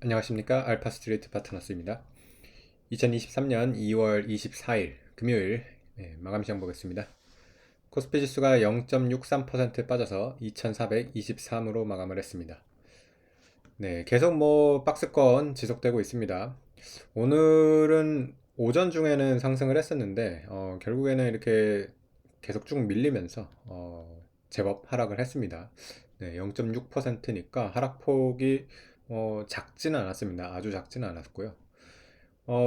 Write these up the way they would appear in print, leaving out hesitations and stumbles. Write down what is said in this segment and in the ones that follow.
안녕하십니까. 알파스트레이트 파트너스입니다. 2023년 2월 24일 금요일 마감 시장 보겠습니다. 코스피 지수가 0.63% 빠져서 2423으로 마감을 했습니다. 네, 계속 박스권 지속되고 있습니다. 오늘은 오전 중에는 상승을 했었는데 결국에는 이렇게 계속 쭉 밀리면서 제법 하락을 했습니다. 네, 0.6%니까 하락폭이 작지는 않았습니다. 아주 작지는 않았고요.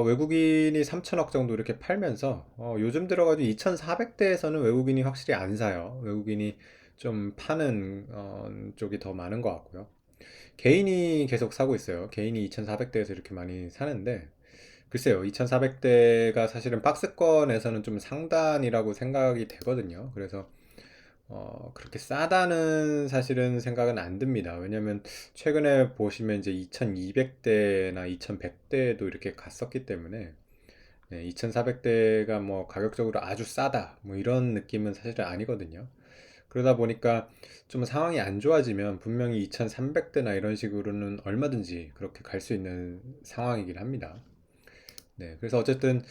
외국인이 3천억 정도 이렇게 팔면서 요즘 들어가지고 2,400대에서는 외국인이 확실히 안 사요. 외국인이 좀 파는 쪽이 더 많은 것 같고요. 개인이 계속 사고 있어요. 개인이 2,400대에서 이렇게 많이 사는데 글쎄요, 2,400대가 사실은 박스권에서는 좀 상단이라고 생각이 되거든요. 그래서 그렇게 싸다는 사실은 생각은 안 듭니다. 왜냐면 최근에 보시면 이제 2200대나 2100대도 이렇게 갔었기 때문에 2400대가 뭐 가격적으로 아주 싸다 뭐 이런 느낌은 사실은 아니거든요. 그러다 보니까 좀 상황이 안 좋아지면 분명히 2300대나 이런 식으로는 얼마든지 그렇게 갈 수 있는 상황이긴 합니다. 네, 그래서 어쨌든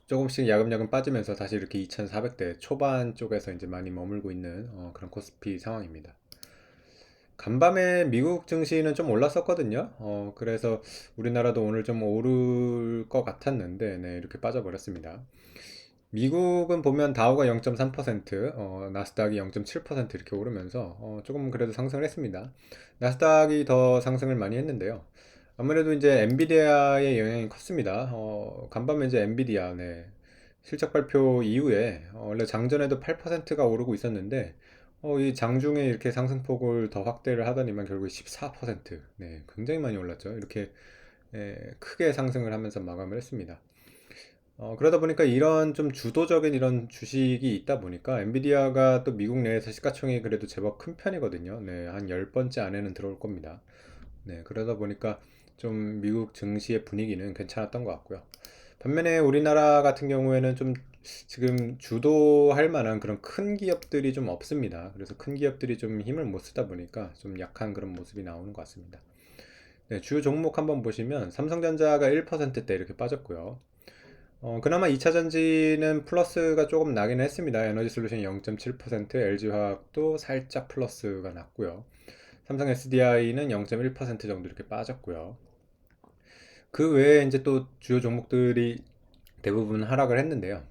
조금씩 야금야금 빠지면서 다시 이렇게 2,400대 초반 쪽에서 이제 많이 머물고 있는 그런 코스피 상황입니다. 간밤에 미국 증시는 좀 올랐었거든요. 그래서 우리나라도 오늘 좀 오를 것 같았는데, 네, 이렇게 빠져버렸습니다. 미국은 보면 다우가 0.3%, 나스닥이 0.7% 이렇게 오르면서 조금 그래도 상승을 했습니다. 나스닥이 더 상승을 많이 했는데요. 아무래도 이제 엔비디아의 영향이 컸습니다. 간밤에 이제 엔비디아, 네, 실적 발표 이후에 원래 장전에도 8%가 오르고 있었는데 이 장중에 이렇게 상승폭을 더 확대를 하더니만 결국 14%, 네, 굉장히 많이 올랐죠. 이렇게 크게 상승을 하면서 마감을 했습니다. 그러다 보니까 이런 좀 주도적인 이런 주식이 있다 보니까 엔비디아가 또 미국 내에서 시가총액이 그래도 제법 큰 편이거든요. 네, 한 10번째 안에는 들어올 겁니다. 네, 그러다 보니까 좀 미국 증시의 분위기는 괜찮았던 것 같고요. 반면에 우리나라 같은 경우에는 좀 지금 주도할 만한 그런 큰 기업들이 좀 없습니다. 그래서 큰 기업들이 좀 힘을 못 쓰다 보니까 좀 약한 그런 모습이 나오는 것 같습니다. 네, 주요 종목 한번 보시면 삼성전자가 1%대 이렇게 빠졌고요. 그나마 2차 전지는 플러스가 조금 나긴 했습니다. 에너지솔루션이 0.7%, LG화학도 살짝 플러스가 났고요. 삼성 SDI는 0.1% 정도 이렇게 빠졌고요. 그 외에 이제 또 주요 종목들이 대부분 하락을 했는데요.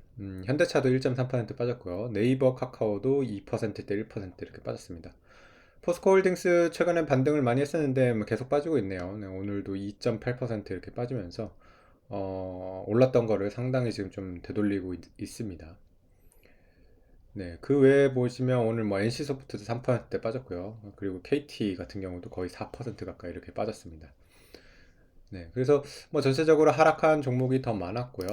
현대차도 1.3% 빠졌고요. 네이버, 카카오도 2%대 1% 이렇게 빠졌습니다. 포스코홀딩스 최근에 반등을 많이 했었는데 뭐 계속 빠지고 있네요. 네, 오늘도 2.8% 이렇게 빠지면서 올랐던 거를 상당히 지금 좀 되돌리고 있습니다. 네, 그 외에 보시면 오늘 뭐 NC소프트도 3%대 빠졌고요. 그리고 KT 같은 경우도 거의 4% 가까이 이렇게 빠졌습니다. 네, 그래서 뭐 전체적으로 하락한 종목이 더 많았고요.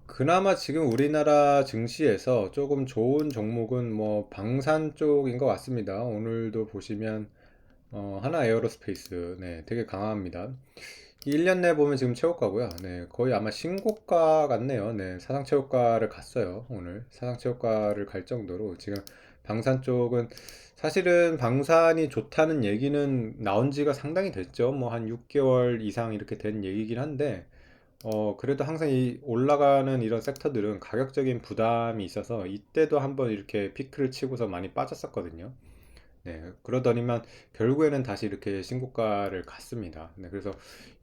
그나마 지금 우리나라 증시에서 조금 좋은 종목은 뭐 방산 쪽인 것 같습니다. 오늘도 보시면 하나 에어로스페이스, 네, 되게 강합니다. 1년 내 보면 지금 최고가고요. 네, 거의 아마 신고가 같네요. 네, 사상체육가를 갔어요. 오늘 사상체육가를 갈 정도로 지금 방산 쪽은 사실은 방산이 좋다는 얘기는 나온 지가 상당히 됐죠. 뭐 한 6개월 이상 이렇게 된 얘기긴 한데 그래도 항상 이 올라가는 이런 섹터들은 가격적인 부담이 있어서 이때도 한번 이렇게 피크를 치고서 많이 빠졌었거든요. 네, 그러더니만 결국에는 다시 이렇게 신고가를 갔습니다. 네, 그래서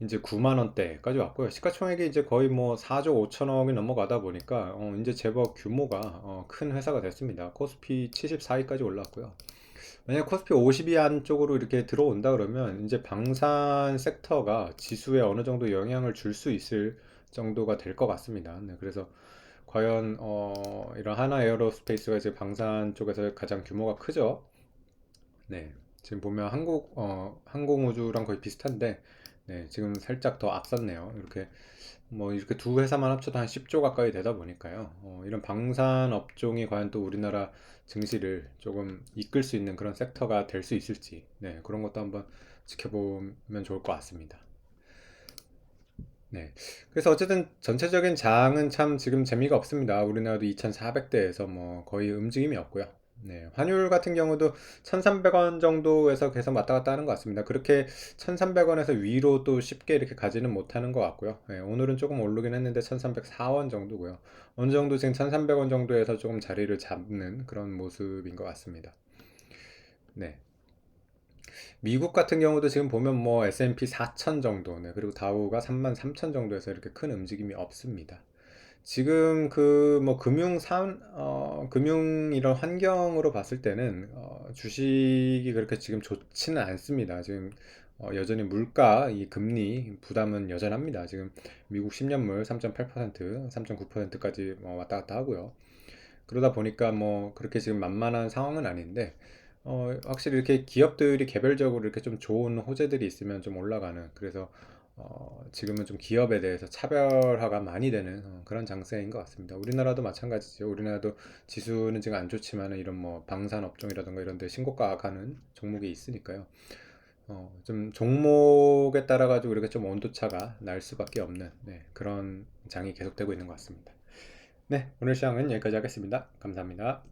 이제 9만 원대까지 왔고요. 시가총액이 이제 거의 뭐 4조 5천억이 넘어가다 보니까 이제 제법 규모가 큰 회사가 됐습니다. 코스피 74위까지 올랐고요. 만약 코스피 50위 안쪽으로 이렇게 들어온다 그러면 이제 방산 섹터가 지수에 어느 정도 영향을 줄 수 있을 정도가 될 것 같습니다. 네, 그래서 과연 이런 하나 에어로스페이스가 이제 방산 쪽에서 가장 규모가 크죠. 네, 지금 보면 항공우주랑 거의 비슷한데, 네, 지금 살짝 더 앞섰네요. 이렇게, 뭐, 이렇게 두 회사만 합쳐도 한 10조 가까이 되다 보니까요. 이런 방산 업종이 과연 또 우리나라 증시를 조금 이끌 수 있는 그런 섹터가 될 수 있을지, 네, 그런 것도 한번 지켜보면 좋을 것 같습니다. 네. 그래서 어쨌든 전체적인 장은 참 지금 재미가 없습니다. 우리나라도 2,400대에서 뭐 거의 움직임이 없고요. 네, 환율 같은 경우도 1,300원 정도에서 계속 왔다 갔다 하는 것 같습니다. 그렇게 1,300원에서 위로 또 쉽게 이렇게 가지는 못하는 것 같고요. 네, 오늘은 조금 오르긴 했는데 1,304원 정도고요. 어느 정도 지금 1,300원 정도에서 조금 자리를 잡는 그런 모습인 것 같습니다. 네. 미국 같은 경우도 지금 보면 뭐 S&P 4,000 정도, 네, 그리고 다우가 33,000 정도에서 이렇게 큰 움직임이 없습니다. 지금 그 뭐 금융 이런 환경으로 봤을 때는 주식이 그렇게 지금 좋지는 않습니다. 지금 여전히 물가 이 금리 부담은 여전합니다. 지금 미국 10년물 3.8%, 3.9%까지 왔다 갔다 하고요. 그러다 보니까 뭐 그렇게 지금 만만한 상황은 아닌데 확실히 이렇게 기업들이 개별적으로 이렇게 좀 좋은 호재들이 있으면 좀 올라가는, 그래서 지금은 좀 기업에 대해서 차별화가 많이 되는 그런 장세인 것 같습니다. 우리나라도 마찬가지죠. 우리나라도 지수는 지금 안 좋지만 이런 뭐 방산 업종이라든가 이런 데 신고가 가는 종목이 있으니까요. 좀 종목에 따라 가지고 이렇게 좀 온도차가 날 수밖에 없는, 네, 그런 장이 계속되고 있는 것 같습니다. 네, 오늘 시황은 여기까지 하겠습니다. 감사합니다.